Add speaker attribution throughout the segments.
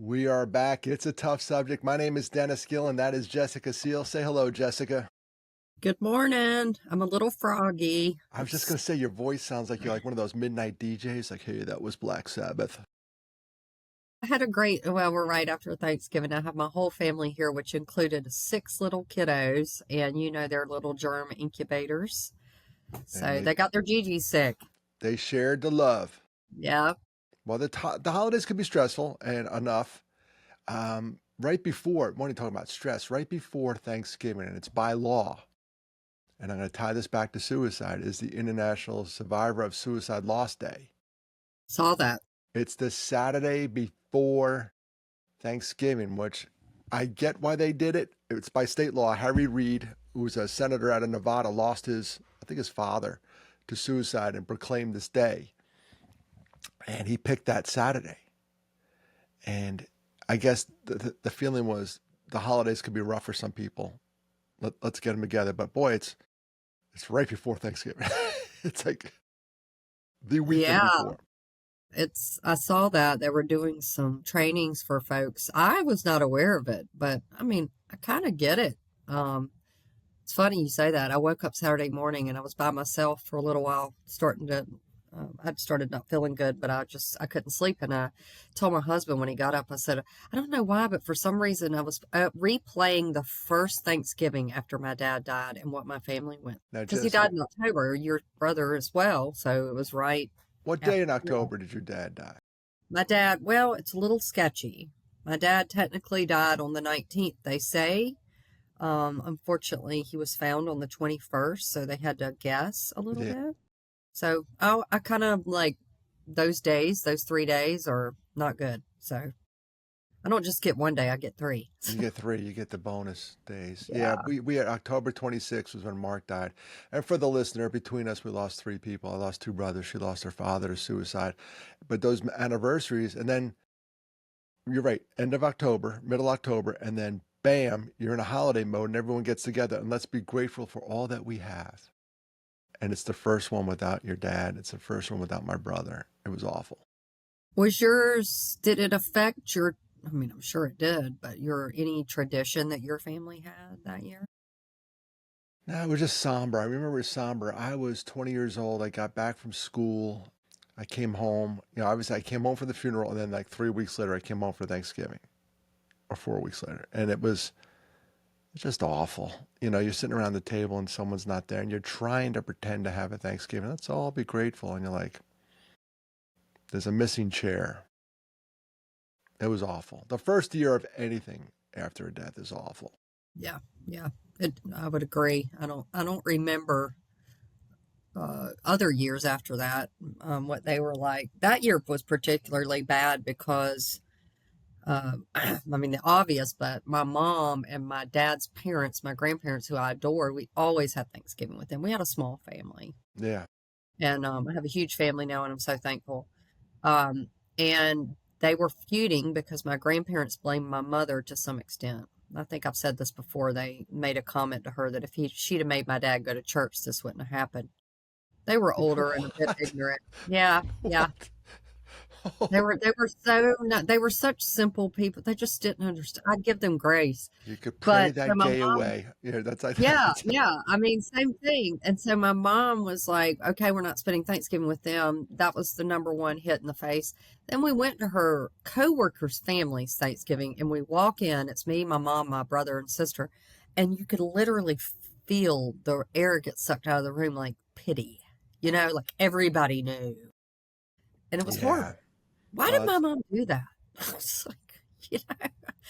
Speaker 1: We are back. It's a tough subject. My name is Dennis Gill, and that is Jessica Seal. Say hello, Jessica.
Speaker 2: Good morning. I'm a little froggy.
Speaker 1: I was just going to say, your voice sounds like you're like one of those midnight DJs. Like, hey, that was Black Sabbath.
Speaker 2: I had a great, well, we're right after Thanksgiving. I have my whole family here, which included six little kiddos, and they're little germ incubators.
Speaker 1: And
Speaker 2: So they got their Gigi sick.
Speaker 1: they shared the love.
Speaker 2: Yeah.
Speaker 1: Well, the holidays can be stressful and enough. Right before, when you talking about stress, right before Thanksgiving, and it's by law, and I'm going to tie this back to suicide, is the International Survivor of Suicide Loss Day.
Speaker 2: Saw that.
Speaker 1: It's the Saturday before Thanksgiving, which I get why they did it. It's by state law. Harry Reid, who was a senator out of Nevada, lost his father to suicide and proclaimed this day. And he picked that Saturday. And I guess the feeling was the holidays could be rough for some people. Let's get them together. But boy, it's right before Thanksgiving. It's like the weekend
Speaker 2: Yeah.
Speaker 1: before.
Speaker 2: I saw that they were doing some trainings for folks. I was not aware of it, but I mean, I kind of get it. It's funny you say that. I woke up Saturday morning and I was by myself for a little while, I'd started not feeling good, but I couldn't sleep. And I told my husband when he got up, I said, I don't know why, but for some reason I was replaying the first Thanksgiving after my dad died and what my family went.
Speaker 1: Now,
Speaker 2: Because he
Speaker 1: Jessica,
Speaker 2: died in October, your brother as well. So it was right
Speaker 1: what day
Speaker 2: after.
Speaker 1: in October did your dad die?
Speaker 2: My dad, well, it's a little sketchy. My dad technically died on the 19th, they say. Unfortunately, he was found on the 21st, so they had to guess a little
Speaker 1: Yeah.
Speaker 2: bit. So I kind of like those days, those 3 days are not good. So I don't just get one day, I get three.
Speaker 1: You get three. You get the bonus days. Yeah,
Speaker 2: Yeah.
Speaker 1: we had October 26th was when Mark died. And for the listener, between us, we lost three people. I lost two brothers. She lost her father to suicide. But those anniversaries, and then you're right, end of October, middle October, and then bam, you're in a holiday mode and everyone gets together. And let's be grateful for all that we have. And it's the first one without your dad. It's the first one without my brother. It was awful.
Speaker 2: Did it affect I mean, I'm sure it did, but any tradition that your family had that year?
Speaker 1: No, it was just somber. I remember it was somber. I was 20 years old. I got back from school. I came home. Obviously, I came home for the funeral, and then like 3 weeks later, I came home for Thanksgiving, or 4 weeks later, and it was just awful. You're sitting around the table and someone's not there, and you're trying to pretend to have a Thanksgiving. Let's all be grateful, and you're like, there's a missing chair. It was awful. The first year of anything after a death is awful.
Speaker 2: Yeah, yeah. I would agree. I don't remember other years after that, what they were like. That year was particularly bad because, I mean, the obvious, but my mom and my dad's parents, my grandparents, who I adored, we always had Thanksgiving with them. We had a small family,
Speaker 1: Yeah.
Speaker 2: and I have a huge family now, and I'm so thankful. Um, and they were feuding because my grandparents blamed my mother to some extent. I think I've said this before. They made a comment to her that if she'd have made my dad go to church, this wouldn't have happened. They were older and a bit
Speaker 1: What?
Speaker 2: ignorant. Yeah, yeah.
Speaker 1: What?
Speaker 2: They were such simple people. They just didn't understand. I'd give them grace.
Speaker 1: You could pray
Speaker 2: But so
Speaker 1: that
Speaker 2: my
Speaker 1: day
Speaker 2: mom,
Speaker 1: away. That's like
Speaker 2: yeah,
Speaker 1: that's,
Speaker 2: yeah. I mean, same thing. And so my mom was like, okay, we're not spending Thanksgiving with them. That was the number one hit in the face. Then we went to her coworker's family's Thanksgiving and we walk in. It's me, my mom, my brother, and sister. And you could literally feel the air get sucked out of the room like pity, like everybody knew. And it was
Speaker 1: yeah.
Speaker 2: horrible. Why
Speaker 1: Well,
Speaker 2: did my
Speaker 1: it's
Speaker 2: mom do that? I was like,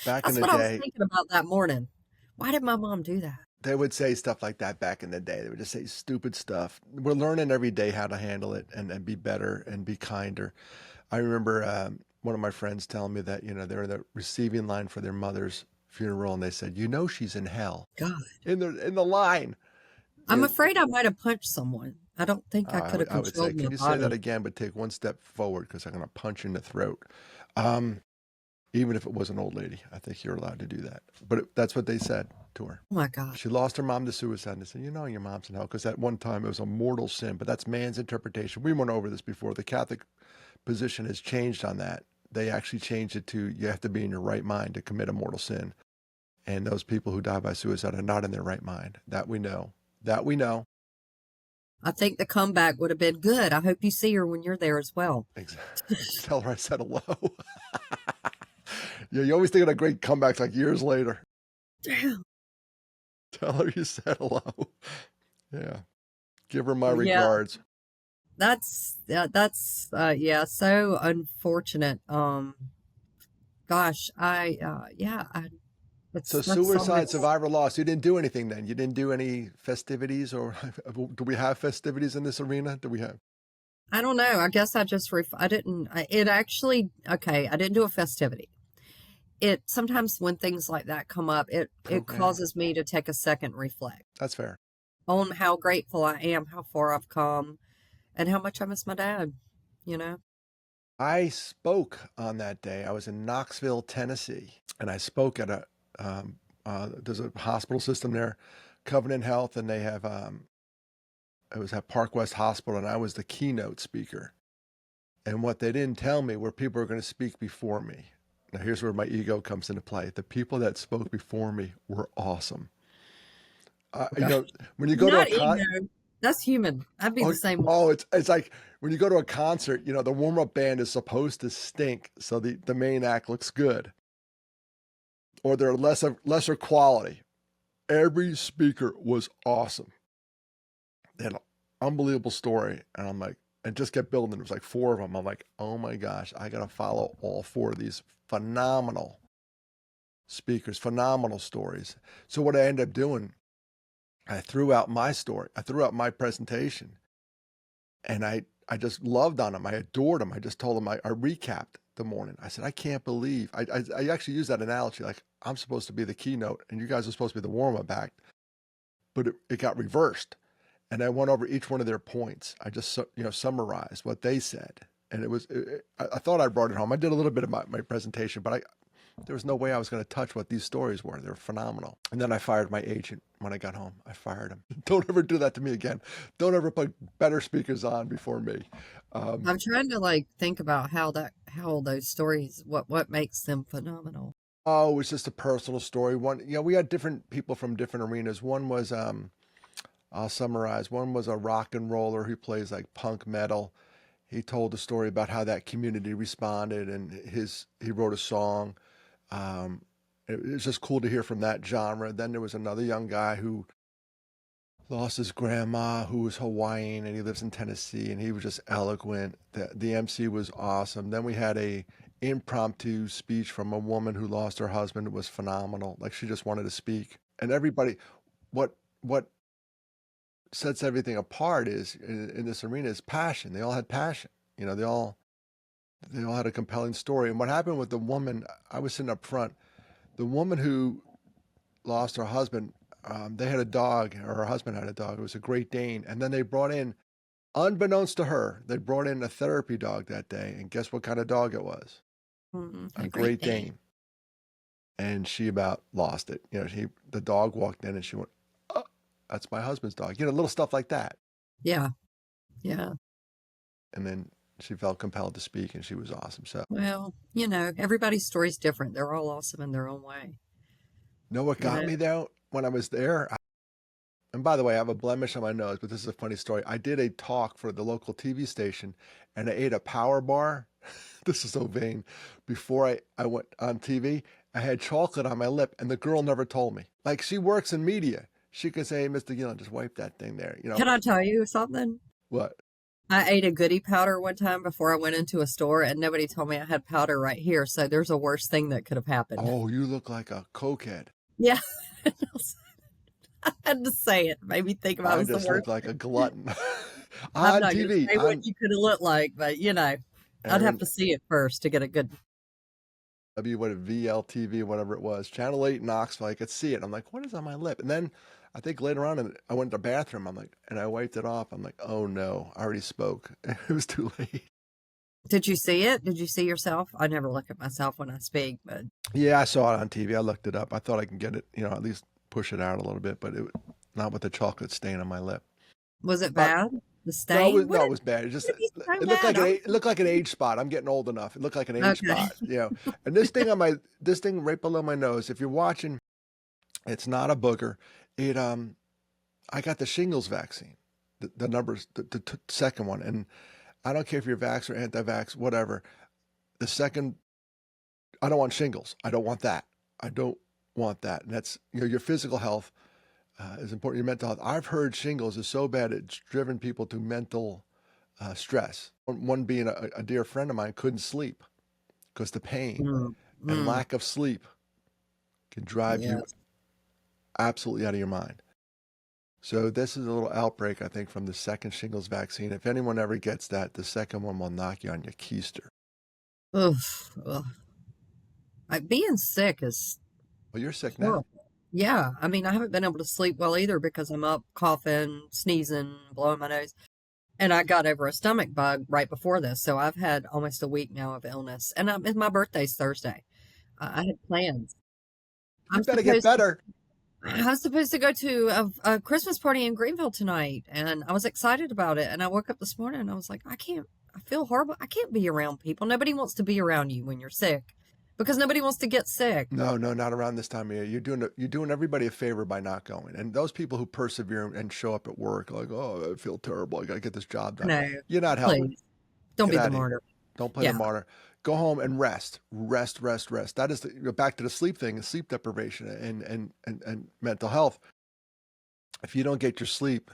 Speaker 1: back in
Speaker 2: that's
Speaker 1: the
Speaker 2: what I was
Speaker 1: day.
Speaker 2: thinking about that morning. Why did my mom do that?
Speaker 1: They would say stuff like that back in the day. They would just say stupid stuff. We're learning every day how to handle it and be better and be kinder. I remember one of my friends telling me that, they're in the receiving line for their mother's funeral and they said, she's in hell
Speaker 2: God.
Speaker 1: in the line.
Speaker 2: I'm
Speaker 1: You
Speaker 2: afraid I might have punched someone. I don't think I
Speaker 1: I
Speaker 2: could
Speaker 1: would,
Speaker 2: have
Speaker 1: I would say,
Speaker 2: controlled my
Speaker 1: can you say that
Speaker 2: body.
Speaker 1: again, but take one step forward because I'm going to punch you in the throat. Um, Even if it was an old lady, I think you're allowed to do that. But that's what they said to her.
Speaker 2: Oh my God.
Speaker 1: She lost her mom to suicide. And they said, your mom's in hell. Because at one time it was a mortal sin. But that's man's interpretation. We went over this before. The Catholic position has changed on that they actually changed it to you have to be in your right mind to commit a mortal sin. And those people who die by suicide are not in their right mind. That we know. That we know.
Speaker 2: I think the comeback would have been good. I hope you see her when you're there as well.
Speaker 1: Tell her I said hello. Yeah, you always think of the great comebacks like years later.
Speaker 2: Damn.
Speaker 1: Tell her you said hello. Yeah. Give her my
Speaker 2: Yeah,
Speaker 1: regards.
Speaker 2: that's so unfortunate. Gosh,
Speaker 1: So
Speaker 2: that's something.
Speaker 1: suicide survivor loss. You didn't do anything then. You didn't do any festivities or do we have festivities in this arena? Do we have?
Speaker 2: I don't know. I guess I didn't, it actually, okay, I didn't do a festivity. It sometimes when things like that come up, it
Speaker 1: Program.
Speaker 2: causes me to take a second reflect
Speaker 1: That's fair.
Speaker 2: on how grateful I am, how far I've come, and how much I miss my dad, you know?
Speaker 1: I spoke on that day. I was in Knoxville, Tennessee, and I spoke at there's a hospital system there, Covenant Health, and they have, it was at Park West Hospital, and I was the keynote speaker. And what they didn't tell me were people were going to speak before me. Now, here's where my ego comes into play. The people that spoke before me were awesome.
Speaker 2: Okay.
Speaker 1: When you go to a
Speaker 2: Not ego. That's human. I'd be the same way.
Speaker 1: it's like when you go to a concert, the warm-up band is supposed to stink, so the main act looks good, or they're lesser quality. Every speaker was awesome. They had an unbelievable story, and I'm like, and just kept building. There was like 4 of them. I'm like, oh my gosh, I gotta follow all 4 of these phenomenal speakers, phenomenal stories. So what I ended up doing, I threw out my story. I threw out my presentation, and I just loved on them. I adored them. I just told them I recapped the morning. I said, I can't believe I actually used that analogy. Like I'm supposed to be the keynote, and you guys are supposed to be the warm-up act, but it got reversed. And I went over each one of their points. I just summarized what they said, and I thought I brought it home. I did a little bit of my presentation, but there was no way I was going to touch what these stories were. They're phenomenal. And then I fired my agent when I got home. I fired him. Don't ever do that to me again. Don't ever put better speakers on before me.
Speaker 2: I'm trying to like think about how those stories, what makes them phenomenal.
Speaker 1: Oh, it was just a personal story. We had different people from different arenas. One was, I'll summarize. One was a rock and roller who plays like punk metal. He told a story about how that community responded, and he wrote a song. It was just cool to hear from that genre. Then there was another young guy who lost his grandma, who was Hawaiian, and he lives in Tennessee, and he was just eloquent. The MC was awesome. Then we had a impromptu speech from a woman who lost her husband. It was phenomenal. Like she just wanted to speak. And everybody, what sets everything apart is in this arena is passion. They all had passion. They all had a compelling story. And what happened with the woman, I was sitting up front. The woman who lost her husband, they had a dog, or her husband had a dog. It was a Great Dane. And then they brought in, unbeknownst to her, they brought in a therapy dog that day. And guess what kind of dog it was?
Speaker 2: A
Speaker 1: A
Speaker 2: great
Speaker 1: Great
Speaker 2: day.
Speaker 1: Dane. And she about lost it. The dog walked in and she went, oh, that's my husband's dog. Little stuff like that.
Speaker 2: Yeah. Yeah.
Speaker 1: And then she felt compelled to speak, and she was awesome. So,
Speaker 2: Well, everybody's story's different. They're all awesome in their own way.
Speaker 1: what
Speaker 2: You
Speaker 1: got
Speaker 2: know,
Speaker 1: me though when I was there? And by the way, I have a blemish on my nose, but this is a funny story. I did a talk for the local TV station, and I ate a power bar. This is so vain. Before I went on TV, I had chocolate on my lip, and the girl never told me. Like she works in media. She could say, hey, Mr. Gillen, just wipe that thing there.
Speaker 2: can I tell you something?
Speaker 1: What?
Speaker 2: I ate a goodie powder one time before I went into a store, and nobody told me I had powder right here. So there's a worse thing that could have happened.
Speaker 1: Oh, you look like a cokehead.
Speaker 2: Yeah. I had to say it. Made me think about it
Speaker 1: I
Speaker 2: was the
Speaker 1: just look
Speaker 2: worst.
Speaker 1: like a glutton.
Speaker 2: I'm
Speaker 1: On
Speaker 2: not going to
Speaker 1: TV.
Speaker 2: say what you could have looked like, but I'd have
Speaker 1: Aaron
Speaker 2: to see it first to get a good.
Speaker 1: VLTV, whatever it was, Channel 8 Knoxville. I could see it. I'm like, what is on my lip? And then I think later on, I went to the bathroom. I'm like, and I wiped it off. I'm like, oh no, I already spoke. It was too late.
Speaker 2: Did you see it? Did you see yourself? I never look at myself when I speak, but
Speaker 1: Yeah, I saw it on TV. I looked it up. I thought I could get it, at least push it out a little bit, but not with the chocolate stain on my lip.
Speaker 2: was it
Speaker 1: But
Speaker 2: bad? The
Speaker 1: No,
Speaker 2: stain?
Speaker 1: no, it was bad. It just
Speaker 2: Would it be so
Speaker 1: it looked
Speaker 2: bad?
Speaker 1: like
Speaker 2: I'm
Speaker 1: it looked like an age spot. I'm getting old enough. It looked like an age
Speaker 2: okay.
Speaker 1: spot, you know. And this thing right below my nose. If you're watching, it's not a booger. It I got the shingles vaccine. The numbers the second one, and I don't care if you're vax or anti-vax, whatever. The second, I don't want shingles. I don't want that. I don't want that. And that's your physical health is important. Your mental health. I've heard shingles is so bad it's driven people to mental stress. One being a dear friend of mine couldn't sleep because the pain
Speaker 2: Mm,
Speaker 1: and
Speaker 2: mm,
Speaker 1: lack of sleep can drive you
Speaker 2: yes.
Speaker 1: absolutely out of your mind. So this is a little outbreak, I think, from the second shingles vaccine. If anyone ever gets that, the second one will knock you on your keister.
Speaker 2: Oof. Ugh. Being sick is
Speaker 1: Well, you're sick now.
Speaker 2: horrible. Yeah, I mean, I haven't been able to sleep well either because I'm up coughing, sneezing, blowing my nose. And I got over a stomach bug right before this, so I've had almost a week now of illness. And my birthday's Thursday. I had plans.
Speaker 1: You
Speaker 2: I'm
Speaker 1: better get
Speaker 2: supposed to
Speaker 1: better.
Speaker 2: I was supposed to go to a Christmas party in Greenville tonight, and I was excited about it. And I woke up this morning and I was like, I can't, I feel horrible. I can't be around people. Nobody wants to be around you when you're sick because nobody wants to get sick.
Speaker 1: No, no, not around this time of year. You're doing everybody a favor by not going. And those people who persevere and show up at work like, oh, I feel terrible. I got to get this job done.
Speaker 2: No,
Speaker 1: You're not helping.
Speaker 2: please don't
Speaker 1: Get
Speaker 2: be the
Speaker 1: out of here.
Speaker 2: martyr.
Speaker 1: Don't play the
Speaker 2: Yeah.
Speaker 1: martyr. Go home and rest. Rest, rest, rest. That is back to the sleep thing, sleep deprivation and mental health. If you don't get your sleep,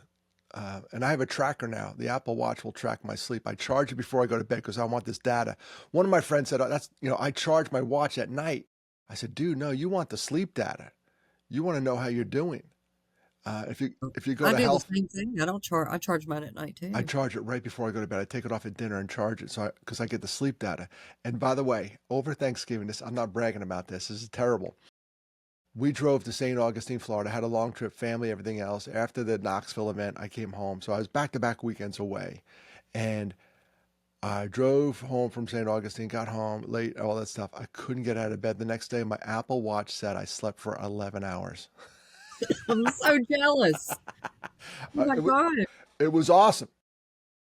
Speaker 1: and I have a tracker now. The Apple Watch will track my sleep. I charge it before I go to bed because I want this data. One of my friends said, oh, "That's I charge my watch at night." I said, "Dude, no, you want the sleep data. You want to know how you're doing. If you go
Speaker 2: I
Speaker 1: to
Speaker 2: do the
Speaker 1: health,
Speaker 2: same thing. I charge mine at night
Speaker 1: I
Speaker 2: too.
Speaker 1: charge it right before I go to bed. I take it off at dinner and charge it so because I get the sleep data. And by the way, over Thanksgiving, I'm not bragging about this. This is terrible. We drove to St. Augustine, Florida, had a long trip, family, everything else. After the Knoxville event, I came home. So I was back to back weekends away. And I drove home from St. Augustine, got home late, all that stuff. I couldn't get out of bed. The next day, my Apple Watch said I slept for 11 hours.
Speaker 2: I'm so jealous. Oh my
Speaker 1: It, wa-
Speaker 2: God.
Speaker 1: it was awesome.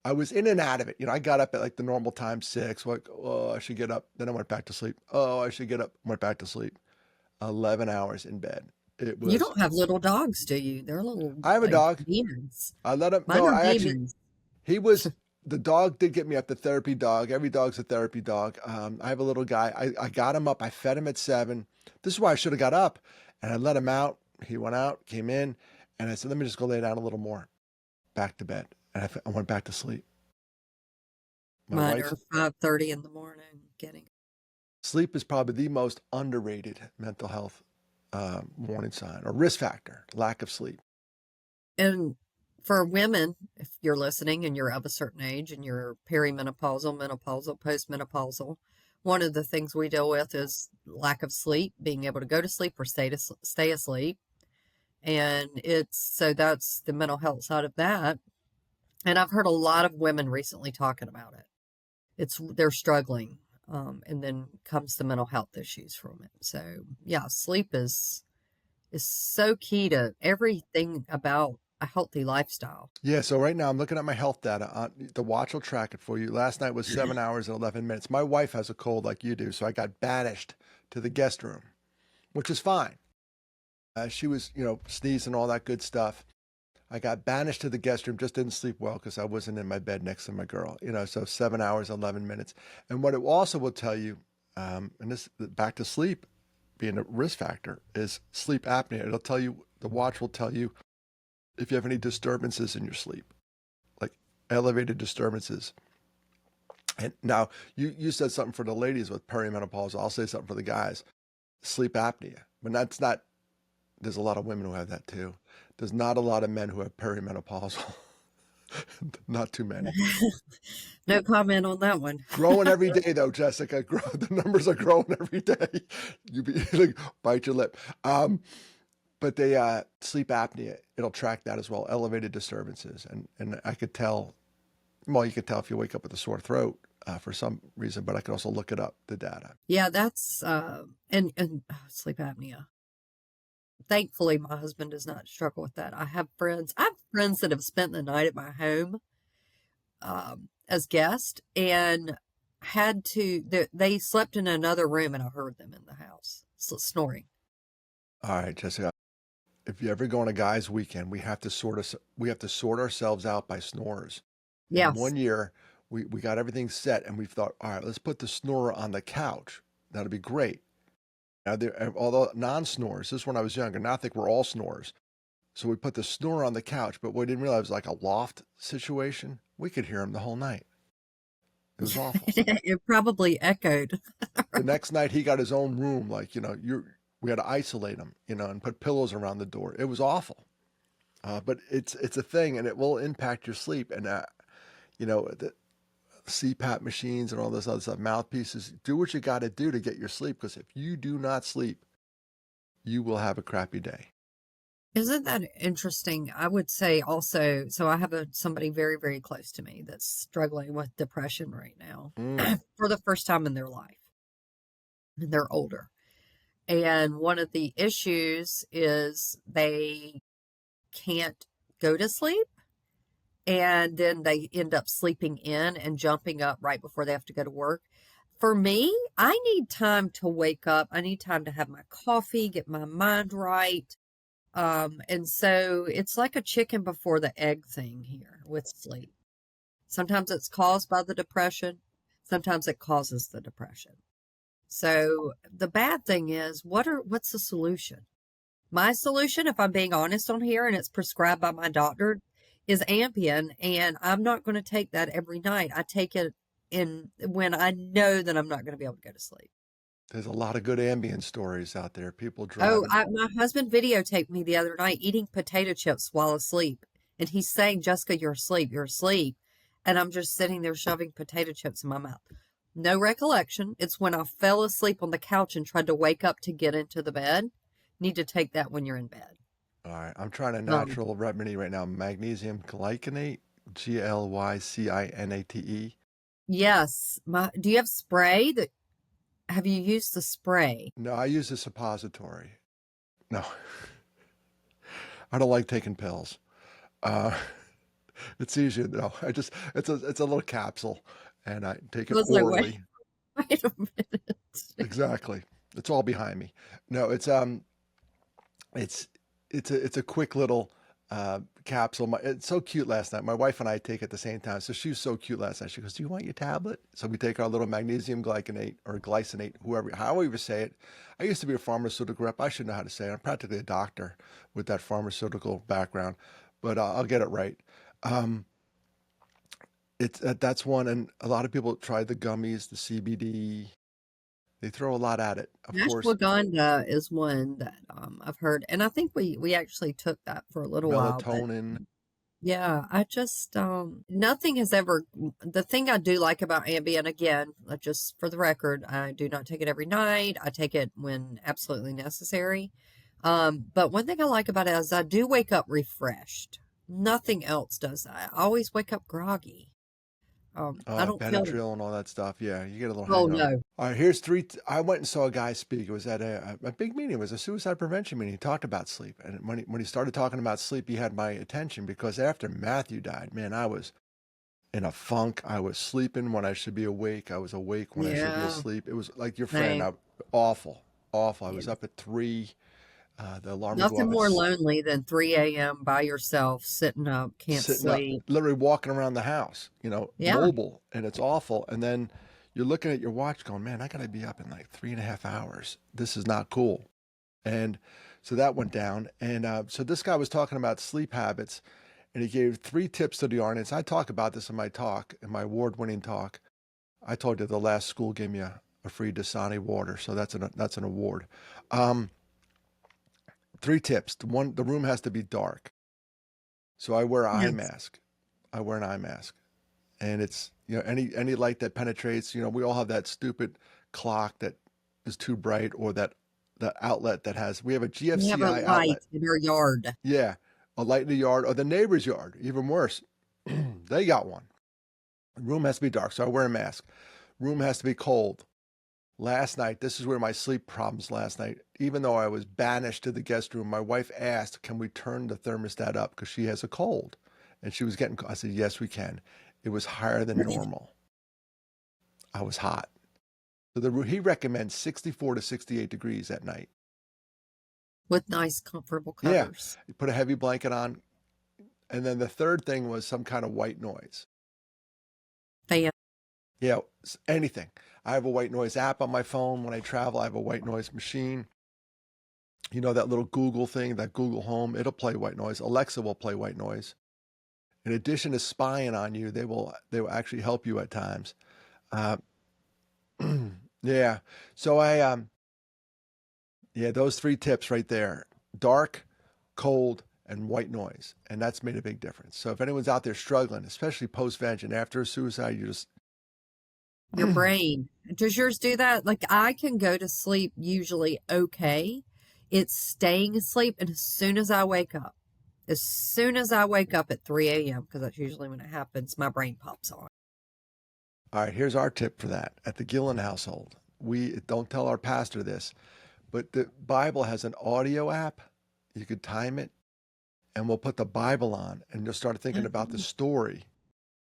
Speaker 1: I was in and out of it. I got up at like the normal time, 6. Like, oh, I should get up. Then I went back to sleep. Oh, I should get up. Went back to sleep. 11 hours in bed. It
Speaker 2: You
Speaker 1: was,
Speaker 2: don't have little dogs, do you? They're little
Speaker 1: I have a
Speaker 2: like
Speaker 1: dog.
Speaker 2: demons.
Speaker 1: I let him,
Speaker 2: Mine
Speaker 1: no,
Speaker 2: are
Speaker 1: I actually,
Speaker 2: demons.
Speaker 1: he was, the dog did get me up, the therapy dog. Every dog's a therapy dog. I have a little guy. I got him up. I fed him at 7. This is why I should have got up. And I let him out. He went out, came in, and I said, let me just go lay down a little more. Back to bed. And I went back to sleep. My
Speaker 2: Mine
Speaker 1: wife's
Speaker 2: are 5:30 in the morning getting.
Speaker 1: sleep is probably the most underrated mental health warning sign or risk factor, lack of sleep.
Speaker 2: And for women, if you're listening and you're of a certain age and you're perimenopausal, menopausal, postmenopausal, one of the things we deal with is lack of sleep, being able to go to sleep or stay asleep. And that's the mental health side of that. And I've heard a lot of women recently talking about it. They're struggling. And then comes the mental health issues from it. So yeah, sleep is so key to everything about a healthy lifestyle.
Speaker 1: Yeah, so right now I'm looking at my health data. The watch will track it for you. Last night was 7 hours and 11 minutes. My wife has a cold like you do, so I got banished to the guest room, which is fine. She was, sneezing, all that good stuff. I got banished to the guest room, just didn't sleep well because I wasn't in my bed next to my girl, so 7 hours, 11 minutes. And what it also will tell you, and this back to sleep being a risk factor, is sleep apnea. It'll tell you, the watch will tell you if you have any disturbances in your sleep, like elevated disturbances. And now you said something for the ladies with perimenopause. I'll say something for the guys. Sleep apnea. But that's not, there's a lot of women who have that too. There's not a lot of men who have perimenopausal. Not too many.
Speaker 2: No comment on that one.
Speaker 1: Growing every day though, Jessica. The numbers are growing every day. You be like, bite your lip. But they sleep apnea, it'll track that as well, elevated disturbances. And I could tell, well, you could tell if you wake up with a sore throat for some reason, but I could also look it up, the data.
Speaker 2: Yeah, that's sleep apnea. Thankfully, my husband does not struggle with that. I have friends that have spent the night at my home as guests and they slept in another room and I heard them in the house snoring.
Speaker 1: All right, Jessica. If you ever go on a guy's weekend, we have to sort ourselves out by snores. And
Speaker 2: Yes.
Speaker 1: one year we got everything set and we thought, all right, let's put the snorer on the couch. That'll be great. Now although non-snores, this is when I was younger. Now I think we're all snorers. So we put the snorer on the couch, but what we didn't realize was like a loft situation. We could hear him the whole night. It was awful.
Speaker 2: It probably echoed.
Speaker 1: The next night he got his own room, like, we had to isolate him, and put pillows around the door. It was awful. But it's a thing, and it will impact your sleep. And the CPAP machines and all this other stuff, mouthpieces. Do what you got to do to get your sleep, because if you do not sleep, you will have a crappy day.
Speaker 2: Isn't that interesting? I would say also, so I have somebody very, very close to me that's struggling with depression right now
Speaker 1: Mm.
Speaker 2: for the first time in their life. And they're older. And one of the issues is they can't go to sleep. And then they end up sleeping in and jumping up right before they have to go to work. For me, I need time to wake up. I need time to have my coffee, get my mind right. And so it's like a chicken before the egg thing here with sleep. Sometimes it's caused by the depression. Sometimes it causes the depression. So the bad thing is, what's the solution? My solution, if I'm being honest on here, and it's prescribed by my doctor, is Ambien, and I'm not going to take that every night. I take it in when I know that I'm not going to be able to go to sleep.
Speaker 1: There's a lot of good ambient stories out there. People
Speaker 2: Oh,
Speaker 1: driving.
Speaker 2: my husband videotaped me the other night eating potato chips while asleep, and he's saying, "Jessica, you're asleep. You're asleep," and I'm just sitting there shoving potato chips in my mouth. No recollection. It's when I fell asleep on the couch and tried to wake up to get into the bed. Need to take that when you're in bed.
Speaker 1: All right, I'm trying a
Speaker 2: Um,
Speaker 1: natural remedy right now. Magnesium glycinate, glycinate.
Speaker 2: yes. Do you have spray that have you used the spray?
Speaker 1: No, I use a suppository. No, I don't like taking pills. Uh, it's easier. No, it's a little capsule, and I take
Speaker 2: I
Speaker 1: it
Speaker 2: was like, wait,
Speaker 1: orally.
Speaker 2: wait a minute.
Speaker 1: Exactly. It's all behind me. No, it's it's a quick little capsule. It's so cute last night. My wife and I take it at the same time. So she was so cute last night. She goes, "Do you want your tablet?" So we take our little magnesium glycinate or glycinate, however say it. I used to be a pharmaceutical rep. I should know how to say it. I'm practically a doctor with that pharmaceutical background, but I'll get it right. Um, that's one, and a lot of people try the gummies, the CBD. They throw a lot at it, of course.
Speaker 2: Ashwagandha is one that I've heard, and I think we actually took that for a little while, but
Speaker 1: Melatonin.
Speaker 2: yeah, I just nothing has ever. The thing I do like about Ambien, again, just for the record, I do not take it every night. I take it when absolutely necessary. But one thing I like about it is I do wake up refreshed. Nothing else does that. I always wake up groggy. I don't feel.
Speaker 1: Benadryl and all that stuff. Yeah, you get a little
Speaker 2: Oh
Speaker 1: hangover.
Speaker 2: no.
Speaker 1: All right, here's three. I went and saw a guy speak. It was at a big meeting. It was a suicide prevention meeting. He talked about sleep. And when he started talking about sleep, he had my attention because after Matthew died, man, I was in a funk. I was sleeping when I should be awake. I was awake when I should be
Speaker 2: Yeah.
Speaker 1: asleep. It was like your friend.
Speaker 2: Same.
Speaker 1: Awful, awful. I
Speaker 2: Yeah.
Speaker 1: was up at 3. The alarm would go
Speaker 2: Nothing
Speaker 1: off at
Speaker 2: more lonely than 3 a.m. by yourself, sitting up, can't
Speaker 1: sitting up,
Speaker 2: sleep.
Speaker 1: literally walking around the house,
Speaker 2: Yeah.
Speaker 1: mobile, and it's awful. And then you're looking at your watch going, man, I got to be up in like 3.5 hours. This is not cool. And so that went down. And so this guy was talking about sleep habits, and he gave 3 tips to the audience. I talk about this in my talk, in my award-winning talk. I told you the last school gave me a free Dasani water, so that's an award. Um, 3 tips. One, the room has to be dark. So I wear an eye
Speaker 2: Yes.
Speaker 1: mask. I wear an eye mask. And it's, any light that penetrates, we all have that stupid clock that is too bright, or that the outlet that has, we have a
Speaker 2: We have a
Speaker 1: GFCI
Speaker 2: light
Speaker 1: outlet.
Speaker 2: in our yard.
Speaker 1: Yeah. A light in the yard or the neighbor's yard, even worse. They got one. The room has to be dark. So I wear a mask. Room has to be cold. Last night, this is where my sleep problems last night. Even though I was banished to the guest room, my wife asked, can we turn the thermostat up? Because she has a cold. And she was getting, I said, yes, we can. It was higher than normal. I was hot. So he recommends 64 to 68 degrees at night.
Speaker 2: With nice, comfortable
Speaker 1: Yeah,
Speaker 2: covers.
Speaker 1: you put a heavy blanket on. And then the third thing was some kind of white noise.
Speaker 2: Fan.
Speaker 1: Yeah, anything. I have a white noise app on my phone. When I travel, I have a white noise machine. You know, that little Google thing, that Google Home, it'll play white noise. Alexa will play white noise. In addition to spying on you, they will actually help you at times. Uh, yeah. So yeah, those three tips right there: dark, cold, and white noise, and that's made a big difference. So if anyone's out there struggling, especially post-veg and after a suicide, you just
Speaker 2: Your brain. Does yours do that? Like I can go to sleep usually okay. It's staying asleep, and as soon as I wake up at 3 a.m., because that's usually when it happens, my brain pops on.
Speaker 1: All right, here's our tip for that at the Gillen household. We don't tell our pastor this, but the Bible has an audio app. You could time it, and we'll put the Bible on, and you'll start thinking about the
Speaker 2: Oh,
Speaker 1: story,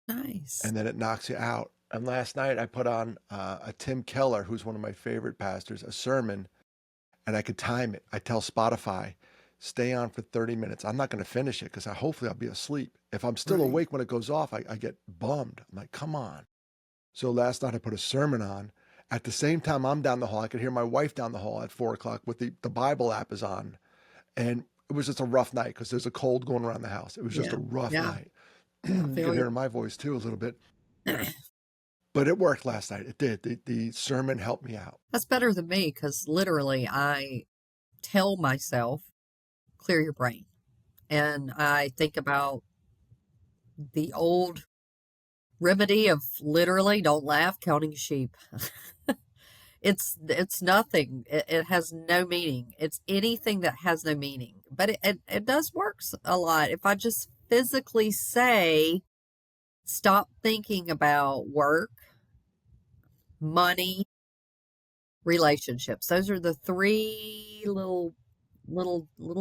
Speaker 2: nice.
Speaker 1: and then it knocks you out. And last night I put on a Tim Keller, who's one of my favorite pastors, a sermon, and I could time it. I tell Spotify, stay on for 30 minutes. I'm not going to finish it because hopefully I'll be asleep. If I'm still
Speaker 2: Right.
Speaker 1: awake when it goes off, I get bummed. I'm like, come on. So last night I put a sermon on. At the same time I'm down the hall, I could hear my wife down the hall at 4 o'clock with the Bible app is on. And it was just a rough night because there's a cold going around the house. It was just
Speaker 2: Yeah.
Speaker 1: a rough
Speaker 2: Yeah.
Speaker 1: night.
Speaker 2: I
Speaker 1: You
Speaker 2: feel
Speaker 1: could
Speaker 2: you.
Speaker 1: hear in my voice too a little bit. But it worked last night. It did. The sermon helped me out.
Speaker 2: That's better than me because literally I tell myself, clear your brain. And I think about the old remedy of literally don't laugh counting sheep. It's nothing. It has no meaning. It's anything that has no meaning. But it does work a lot. If I just physically say, stop thinking about work, money, relationships. Those are the three little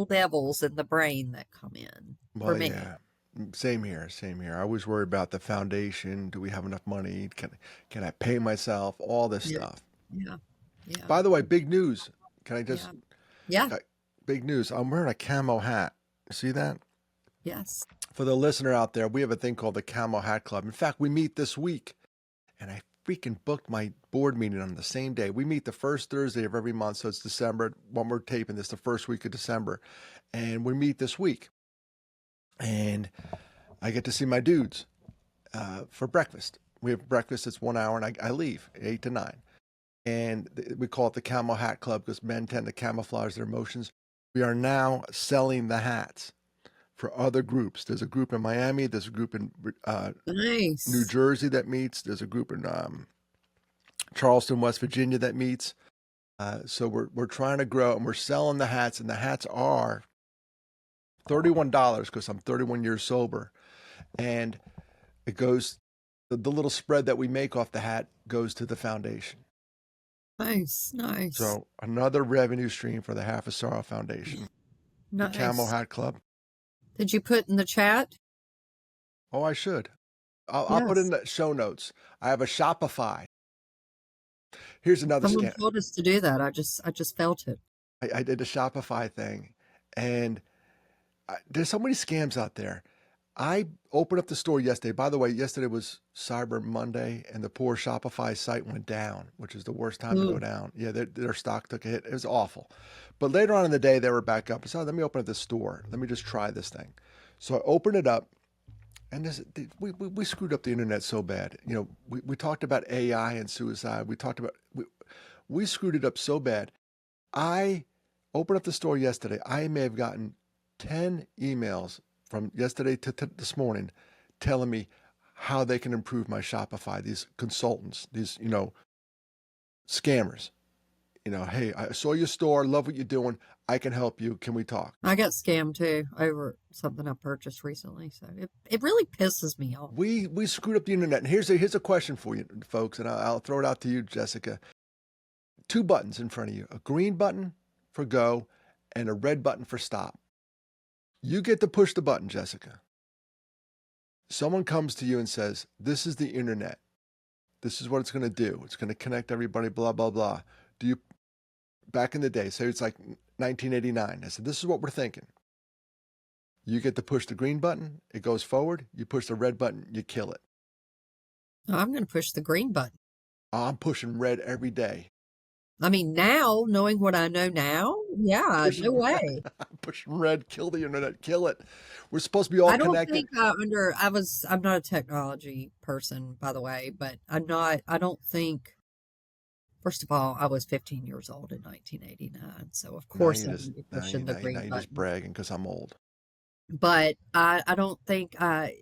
Speaker 2: devils in the brain that come in for
Speaker 1: Well,
Speaker 2: me.
Speaker 1: yeah. Same here. Same here. I always worry about the foundation. Do we have enough money? Can I pay myself? All this
Speaker 2: Yeah.
Speaker 1: stuff.
Speaker 2: Yeah. Yeah.
Speaker 1: By the way, big news. Can I just
Speaker 2: Yeah. Yeah.
Speaker 1: uh, big news. I'm wearing a camo hat. See that?
Speaker 2: Yes.
Speaker 1: For the listener out there, we have a thing called the Camo Hat Club. In fact, we meet this week, and I freaking booked my board meeting on the same day. We meet the first Thursday of every month, so it's December. When we're taping this, the first week of December, and we meet this week, and I get to see my dudes for breakfast. We have breakfast. It's 1 hour, and I leave 8 to 9. And we call it the Camo Hat Club because men tend to camouflage their emotions. We are now selling the hats for other groups. There's a group in Miami. There's a group in New
Speaker 2: Nice.
Speaker 1: Jersey that meets. There's a group in Charleston, West Virginia that meets. So we're trying to grow, and we're selling the hats, and the hats are $31 because I'm 31 years sober, and it goes. The little spread that we make off the hat goes to the foundation.
Speaker 2: Nice. Nice.
Speaker 1: So another revenue stream for the Half a Sorrow Foundation, the Camo
Speaker 2: Nice.
Speaker 1: Hat Club.
Speaker 2: Did you put in the chat?
Speaker 1: Oh, I should. I'll put in
Speaker 2: Yes.
Speaker 1: the show notes. I have a Shopify. Here's another
Speaker 2: Someone
Speaker 1: scam.
Speaker 2: told us to do that. I just felt it.
Speaker 1: I did a Shopify thing, and there's so many scams out there. I opened up the store yesterday. By the way, yesterday was Cyber Monday, and the poor Shopify site went down, which is the worst time to go
Speaker 2: Ooh.
Speaker 1: down. Yeah, their stock took a hit. It was awful. But later on in the day, they were back up. So let me open up the store. Let me just try this thing. So I opened it up, and we screwed up the internet so bad. You know, we talked about AI and suicide. We screwed it up so bad. I opened up the store yesterday. I may have gotten 10 emails from yesterday to this morning telling me how they can improve my Shopify. These consultants, these, scammers, hey, I saw your store, love what you're doing. I can help you. Can we talk?
Speaker 2: I got scammed too over something I purchased recently. So it really pisses me off.
Speaker 1: We screwed up the internet. And here's a question for you, folks, and I'll throw it out to you, Jessica. Two buttons in front of you, a green button for go and a red button for stop. You get to push the button, Jessica. Someone comes to you and says, "This is the internet. This is what it's going to do. It's going to connect everybody, blah, blah, blah." Do you, back in the day, say it's like 1989, I said, "This is what we're thinking." You get to push the green button, it goes forward. You push the red button, you kill it.
Speaker 2: I'm going to push the green button.
Speaker 1: I'm pushing red every day.
Speaker 2: I mean, now, knowing what I know now, yeah, no
Speaker 1: Pushing red.
Speaker 2: way.
Speaker 1: I'm pushing red. Kill the internet. Kill it. We're supposed to be all
Speaker 2: I don't
Speaker 1: connected.
Speaker 2: think I'm not a technology person, by the way, but I don't think, first of all, I was 15 years old in 1989, so of
Speaker 1: Now
Speaker 2: course
Speaker 1: you
Speaker 2: I'm
Speaker 1: just
Speaker 2: going to be
Speaker 1: now you
Speaker 2: pushing the
Speaker 1: now
Speaker 2: green
Speaker 1: you just
Speaker 2: button.
Speaker 1: bragging because I'm old.
Speaker 2: But I don't think I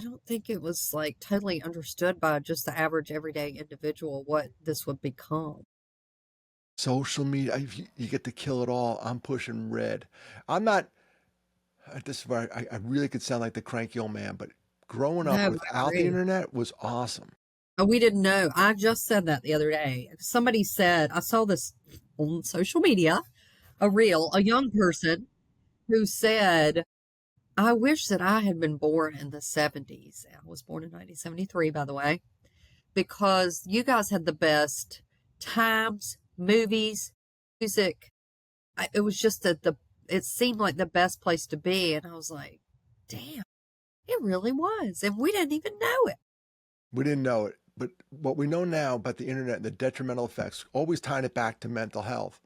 Speaker 2: don't think it was like totally understood by just the average everyday individual what this would become.
Speaker 1: Social media, you get to kill it all. I'm pushing red. I'm not. This is where I really could sound like the cranky old man, but growing
Speaker 2: No,
Speaker 1: up
Speaker 2: I
Speaker 1: without the
Speaker 2: agree.
Speaker 1: internet was awesome.
Speaker 2: We didn't know. I just said that the other day. Somebody said, I saw this on social media, a young person who said, I wish that I had been born in the 70s. I was born in 1973, by the way, because you guys had the best times, movies, music. It was just it seemed like the best place to be. And I was like, damn, it really was. And we didn't even know it.
Speaker 1: We didn't know it, but what we know now about the internet and the detrimental effects, always tying it back to mental health.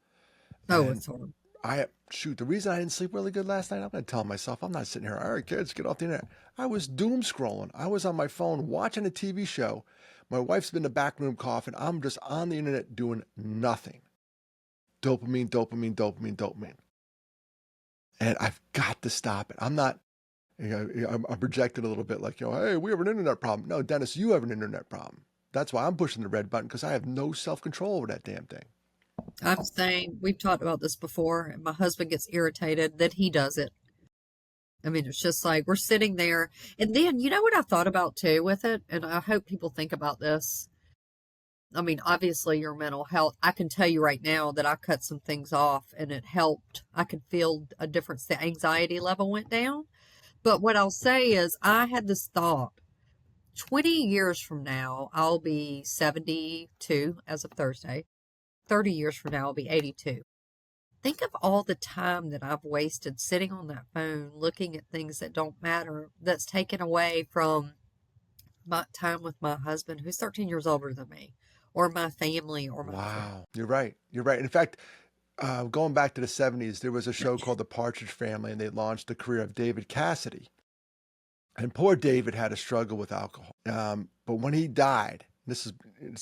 Speaker 2: Oh,
Speaker 1: And
Speaker 2: it's horrible.
Speaker 1: the reason I didn't sleep really good last night, I'm going to tell myself, I'm not sitting here, all right, kids, get off the internet. I was doom scrolling. I was on my phone watching a TV show. My wife's been in the back room coughing. I'm just on the internet doing nothing. Dopamine, dopamine, dopamine, dopamine. And I've got to stop it. I'm not, I'm projected a little bit like, hey, we have an internet problem. No, Dennis, you have an internet problem. That's why I'm pushing the red button because I have no self control over that damn thing.
Speaker 2: I'm saying we've talked about this before, and my husband gets irritated that he does it. I mean, it's just like we're sitting there. And then, you know what I thought about too with it? And I hope people think about this. I mean, obviously, your mental health. I can tell you right now that I cut some things off and it helped. I could feel a difference. The anxiety level went down. But what I'll say is, I had this thought 20 years from now, I'll be 72 as of Thursday. 30 years from now, I'll be 82. Think of all the time that I've wasted sitting on that phone looking at things that don't matter, that's taken away from my time with my husband, who's 13 years older than me, or my family, or my friends.
Speaker 1: Wow. You're right. You're right. In fact, going back to the 70s, there was a show called The Partridge Family, and they launched the career of David Cassidy. And poor David had a struggle with alcohol. But when he died, it's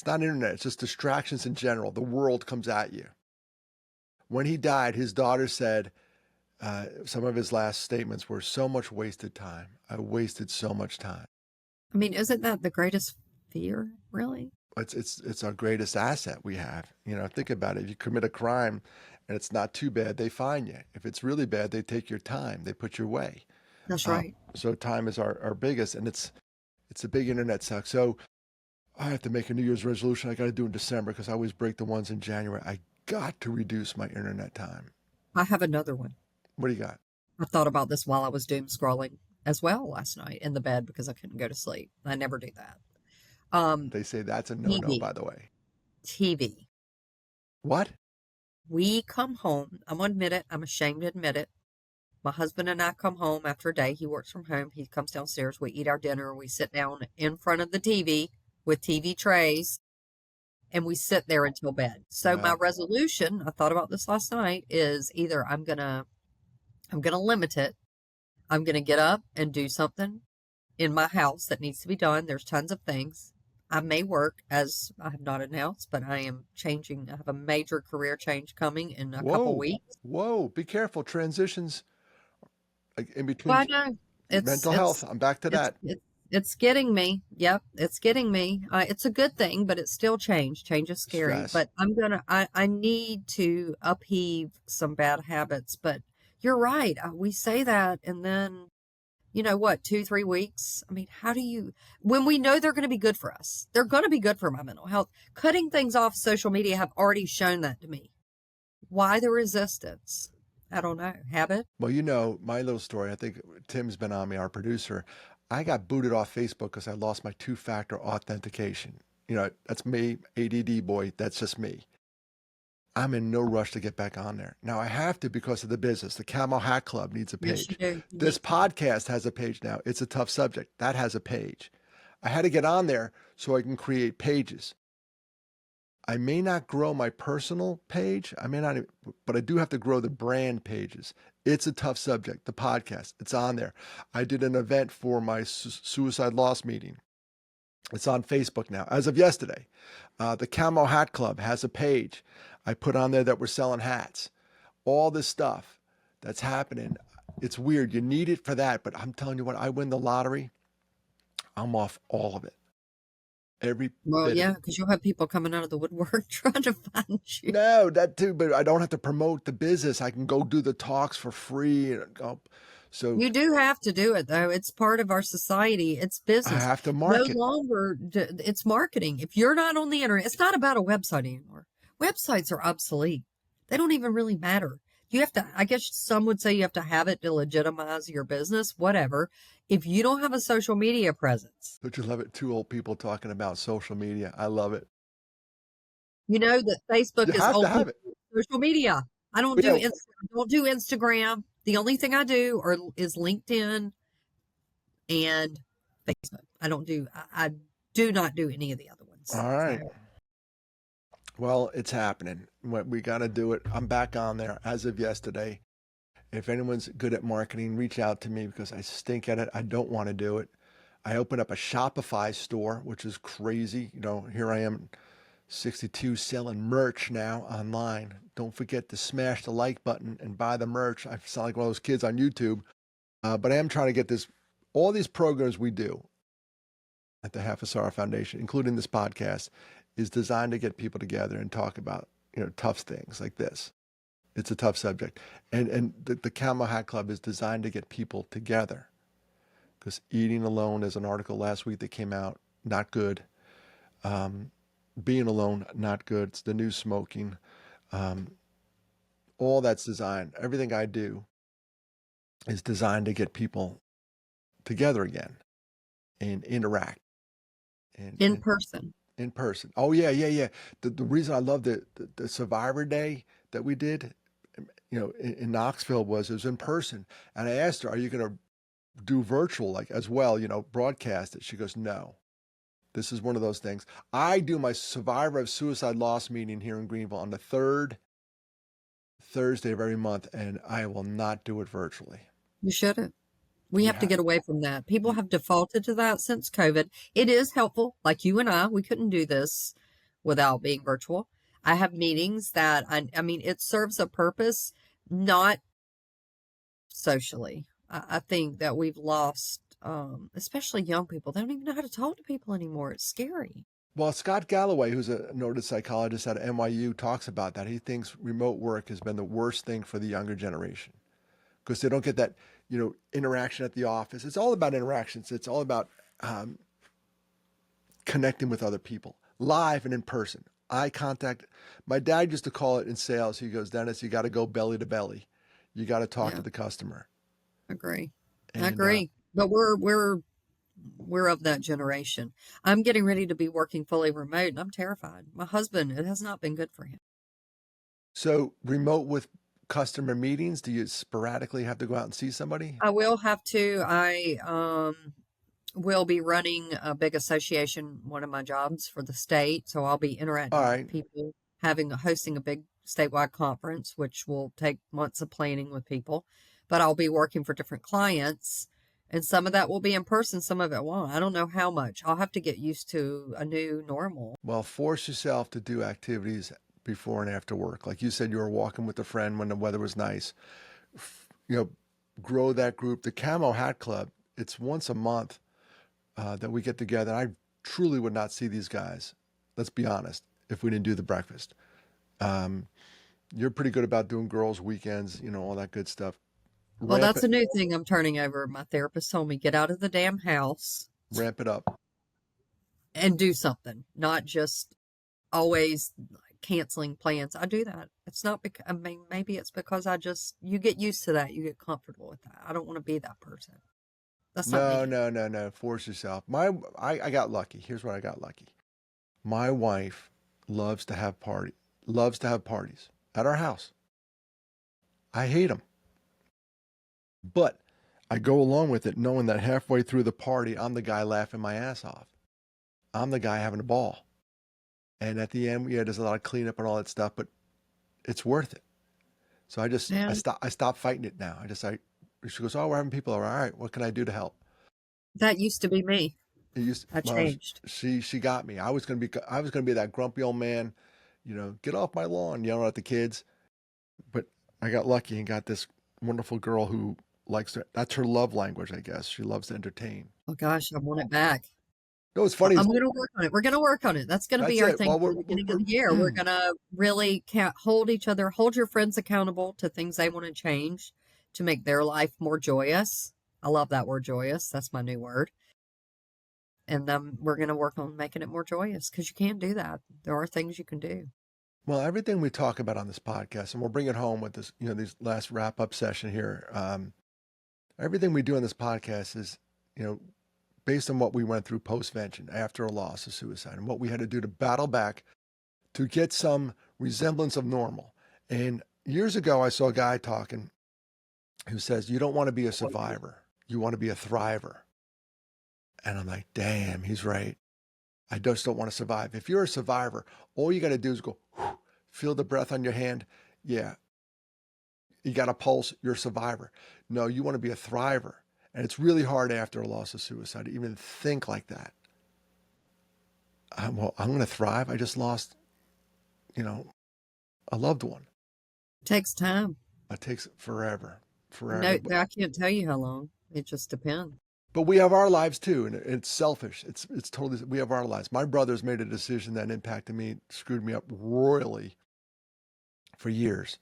Speaker 1: not internet, it's just distractions in general. The world comes at you. When he died, his daughter said, some of his last statements were so much wasted time. I wasted so much time.
Speaker 2: I mean, isn't that the greatest fear, really?
Speaker 1: It's our greatest asset we have. Think about it. If you commit a crime and it's not too bad, they fine you. If it's really bad, they take your time. They put you away.
Speaker 2: That's right.
Speaker 1: So time is our biggest, and it's a big internet suck. So I have to make a New Year's resolution. I got to do it in December because I always break the ones in January. I got to reduce my internet time.
Speaker 2: I have another one.
Speaker 1: What do you got?
Speaker 2: I thought about this while I was doom scrolling as well last night in the bed because I couldn't go to sleep. I never do that.
Speaker 1: They say that's a no-no,
Speaker 2: TV.
Speaker 1: by the way.
Speaker 2: TV.
Speaker 1: What?
Speaker 2: We come home. I'm gonna admit it. I'm ashamed to admit it. My husband and I come home after a day. He works from home. He comes downstairs. We eat our dinner. We sit down in front of the TV with TV trays and we sit there until bed. So my
Speaker 1: Well,
Speaker 2: resolution, I thought about this last night, is either I'm gonna limit it. I'm gonna get up and do something in my house that needs to be done. There's tons of things. I may work, as I have not announced, but I am changing. I have a major career change coming in a couple
Speaker 1: whoa,
Speaker 2: weeks.
Speaker 1: whoa, be careful. Transitions like in
Speaker 2: Well,
Speaker 1: between
Speaker 2: I know it's
Speaker 1: mental health.
Speaker 2: it's
Speaker 1: I'm back to
Speaker 2: it's
Speaker 1: that.
Speaker 2: it's it's getting me. Yep, it's getting me. It's a good thing, but it's still change. Change is scary.
Speaker 1: Stress.
Speaker 2: But I need to upheave some bad habits. But you're right. We say that, and then you know what, 2, 3 weeks. I mean, how do you, when we know they're going to be good for us, they're going to be good for my mental health. Cutting things off social media have already shown that to me. Why the resistance? I don't know. Habit?
Speaker 1: Well, my little story. I think Tim's been on me, our producer. I got booted off Facebook because I lost my two-factor authentication. You know, that's me, ADD boy. That's just me. I'm in no rush to get back on there. Now I have to because of the business. The Camo Hat Club needs a
Speaker 2: Yes, you
Speaker 1: page.
Speaker 2: do. You
Speaker 1: This
Speaker 2: need to.
Speaker 1: podcast has a page now. It's a tough subject. That has a page. I had to get on there so I can create pages. I may not grow my personal page. I may not, but I do have to grow the brand pages. It's a tough subject. The podcast, it's on there. I did an event for my suicide loss meeting. It's on Facebook now, as of yesterday. The Camo Hat Club has a page. I put on there that we're selling hats. All this stuff that's happening. It's weird. You need it for that, but I'm telling you what, I win the lottery, I'm off all of it. Every
Speaker 2: Well,
Speaker 1: bit of
Speaker 2: yeah,
Speaker 1: it.
Speaker 2: because you'll have people coming out of the woodwork trying to find you.
Speaker 1: No, that too, but I don't have to promote the business. I can go do the talks for free and go. So
Speaker 2: You do have to do it though. It's part of our society. It's
Speaker 1: I
Speaker 2: business.
Speaker 1: have to
Speaker 2: No
Speaker 1: market.
Speaker 2: longer, it's marketing. If you're not on the internet, it's not about a website anymore. Websites are obsolete. They don't even really matter. You have to, I guess some would say you have to have it to legitimize your business, whatever. If you don't have a social media presence,
Speaker 1: Don't you love it? Two old people talking about social media. I love it.
Speaker 2: you know that Facebook
Speaker 1: You
Speaker 2: is
Speaker 1: have to
Speaker 2: old
Speaker 1: have it.
Speaker 2: people social media. I don't do
Speaker 1: Yeah.
Speaker 2: don't do Instagram. The only thing I do is LinkedIn and Facebook. I do not do any of the other ones.
Speaker 1: All
Speaker 2: So
Speaker 1: right. Well, it's happening. We got to do it. I'm back on there as of yesterday. If anyone's good at marketing, reach out to me because I stink at it. I don't want to do it. I opened up a Shopify store, which is crazy. You know, here I am, 62, selling merch now online. Don't forget to smash the like button and buy the merch. I sound like one of those kids on YouTube, but I am trying to get this. All these programs we do at the Half a Star Foundation, including this podcast, is designed to get people together and talk about tough things like this. It's a tough subject, and the Camo Hat Club is designed to get people together because eating alone, there's an article last week that came out, not good. Um, Being alone, not good. It's the new smoking. Um, all that's designed. Everything I do is designed to get people together again and interact
Speaker 2: in
Speaker 1: and
Speaker 2: person.
Speaker 1: in person. Oh yeah, yeah, yeah. The reason I love the Survivor Day that we did, in Knoxville was it was in person, and I asked her, "Are you going to do virtual like as well? Broadcast it?" She goes, "No. This is one of those things. I do my Survivor of Suicide Loss meeting here in Greenville on the third Thursday of every month, and I will not do it virtually.
Speaker 2: You shouldn't. We
Speaker 1: You
Speaker 2: have to
Speaker 1: have,
Speaker 2: get away from that. People
Speaker 1: you,
Speaker 2: have defaulted to that since COVID. It is helpful. Like you and I, we couldn't do this without being virtual. I have meetings that I mean, it serves a purpose, not socially. I think that we've lost, especially young people. They don't even know how to talk to people anymore. It's scary.
Speaker 1: well, Scott Galloway, who's a noted psychologist at NYU, talks about that. He thinks remote work has been the worst thing for the younger generation because they don't get that, interaction at the office. It's all about interactions. It's all about um, connecting with other people, live and in person. Eye contact. My dad used to call it in sales. He goes, Dennis, you got to go belly to belly. You got to talk to
Speaker 2: Yeah,
Speaker 1: the customer.
Speaker 2: I agree. I
Speaker 1: And
Speaker 2: agree. But we're of that generation. I'm getting ready to be working fully remote and I'm terrified. My husband, it has not been good for him.
Speaker 1: so, remote with customer meetings, do you sporadically have to go out and see somebody?
Speaker 2: I will have to. I will be running a big association, one of my jobs for the state, so I'll be
Speaker 1: All
Speaker 2: interacting with
Speaker 1: right.
Speaker 2: people, hosting a big statewide conference, which will take months of planning with people. But I'll be working for different clients, and some of that will be in person, some of it won't. I don't know how much. I'll have to get used to a new normal.
Speaker 1: Well, force yourself to do activities before and after work. Like you said, you were walking with a friend when the weather was nice. You know, grow that group. The Camo Hat Club, it's once a month that we get together. I truly would not see these guys, let's be honest, if we didn't do the breakfast. Um, you're pretty good about doing girls' weekends, all that good stuff.
Speaker 2: Well,
Speaker 1: Ramp
Speaker 2: that's
Speaker 1: it,
Speaker 2: a new thing I'm turning over. My therapist told me get out of the damn house
Speaker 1: ramp it up.
Speaker 2: and do something, not just always canceling plans. I do that. It's not because, I mean, maybe it's because you get used to that. You get comfortable with that. I don't want to be that person. That's not
Speaker 1: No,
Speaker 2: me.
Speaker 1: no, no, no. Force yourself. I got lucky. Here's where I got lucky. My wife loves to have loves to have parties at our house. I hate them, but I go along with it knowing that halfway through the party, I'm the guy laughing my ass off. I'm the guy having a ball. And at the end, yeah, there's a lot of cleanup and all that stuff, but it's worth it. So
Speaker 2: Man,
Speaker 1: I stop fighting it now. She goes, oh, we're having people over. All right, what can I do to help?
Speaker 2: that used to be me. I
Speaker 1: Well,
Speaker 2: changed.
Speaker 1: she got me. I was gonna be that grumpy old man, get off my lawn, yelling at the kids. But I got lucky and got this wonderful girl who that's her love language, I guess. She loves to entertain.
Speaker 2: Oh gosh, I want it back.
Speaker 1: No, it's funny.
Speaker 2: I'm going to work on it. We're going to work on it. That's going to
Speaker 1: That's
Speaker 2: be our
Speaker 1: it.
Speaker 2: thing
Speaker 1: Well,
Speaker 2: for the beginning of the year. We're going to really hold each other, hold your friends accountable to things they want to change to make their life more joyous. I love that word joyous. That's my new word. And we're going to work on making it more joyous because you can do that. There are things you can do.
Speaker 1: well, everything we talk about on this podcast, and we'll bring it home with this, these last wrap up session here. Everything we do on this podcast is, you know, based on what we went through post-vention after a loss of suicide and what we had to do to battle back to get some resemblance of normal. And years ago, I saw a guy talking who says, you don't want to be a survivor. You want to be a thriver. And I'm like, damn, he's right. I just don't want to survive. If you're a survivor, all you got to do is go, whew, feel the breath on your hand. Yeah, you got a pulse. You're a survivor. No, you want to be a thriver. And it's really hard after a loss of suicide to even think like that. I'm going to thrive. I just lost, you know, a loved one.
Speaker 2: It takes time.
Speaker 1: It takes forever,
Speaker 2: No,
Speaker 1: forever.
Speaker 2: I can't tell you how long. It just depends.
Speaker 1: But we have our lives too, and it's selfish. It's totally we have our lives. My brother's made a decision that impacted me, screwed me up royally for years.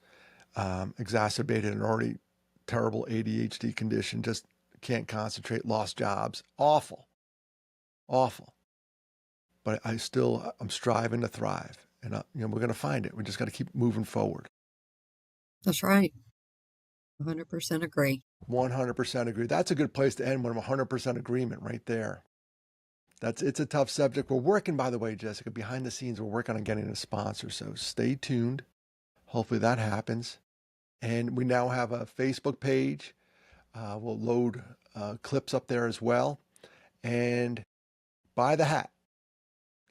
Speaker 1: Exacerbated an already terrible ADHD condition. Just can't concentrate. Lost jobs. Awful, awful. But I'm striving to thrive, and we're going to find it. We just got to keep moving forward.
Speaker 2: That's right. 100% agree.
Speaker 1: 100% agree. That's a good place to end when I'm 100% agreement right there. It's a tough subject. We're working, by the way, Jessica, behind the scenes, we're working on getting a sponsor. So stay tuned. Hopefully that happens. And we now have a Facebook page. We'll load clips up there as well. And buy the hat.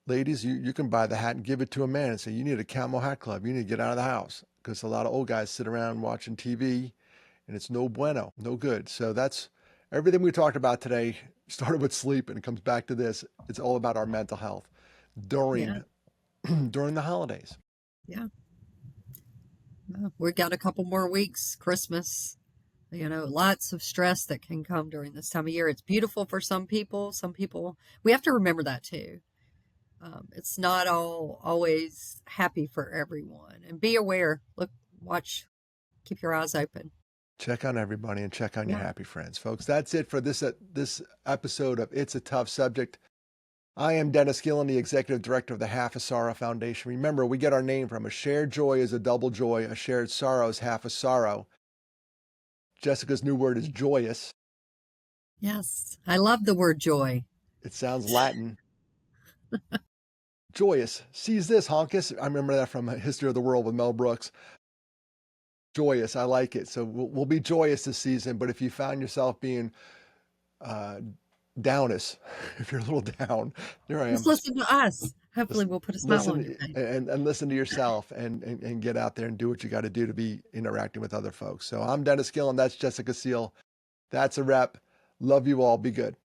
Speaker 1: Ladies, you can buy the hat and give it to a man and say, you need a Camo Hat Club. You need to get out of the house. Because a lot of old guys sit around watching TV and it's no bueno, no good. So that's everything we talked about today. Started with sleep and it comes back to this. It's all about our mental health
Speaker 2: Yeah.
Speaker 1: during during the holidays.
Speaker 2: Yeah. We got a couple more weeks, Christmas. Lots of stress that can come during this time of year. It's beautiful for some people. Some people, we have to remember that too. It's not always happy for everyone. And be aware. Look, watch, keep your eyes open.
Speaker 1: Check on everybody and check on your
Speaker 2: Yeah.
Speaker 1: happy friends, folks. That's it for this episode of It's a Tough Subject. I am Dennis Gillen, the Executive Director of the Half a Sorrow Foundation. Remember, we get our name from a shared joy is a double joy, a shared sorrow is half a sorrow. Jessica's new word is joyous.
Speaker 2: Yes. I love the word joy.
Speaker 1: It sounds Latin. Joyous. Seize this, honkus. I remember that from History of the World with Mel Brooks. Joyous. I like it. So we'll be joyous this season. But if you found yourself being downest, if you're a little down, there I
Speaker 2: Just
Speaker 1: am.
Speaker 2: listen to us. Hopefully,
Speaker 1: Just
Speaker 2: we'll put a smile on your
Speaker 1: listen
Speaker 2: face.
Speaker 1: and listen to yourself and get out there and do what you got to do to be interacting with other folks. So I'm Dennis Gill and that's Jessica Seal. That's a wrap. Love you all. Be good.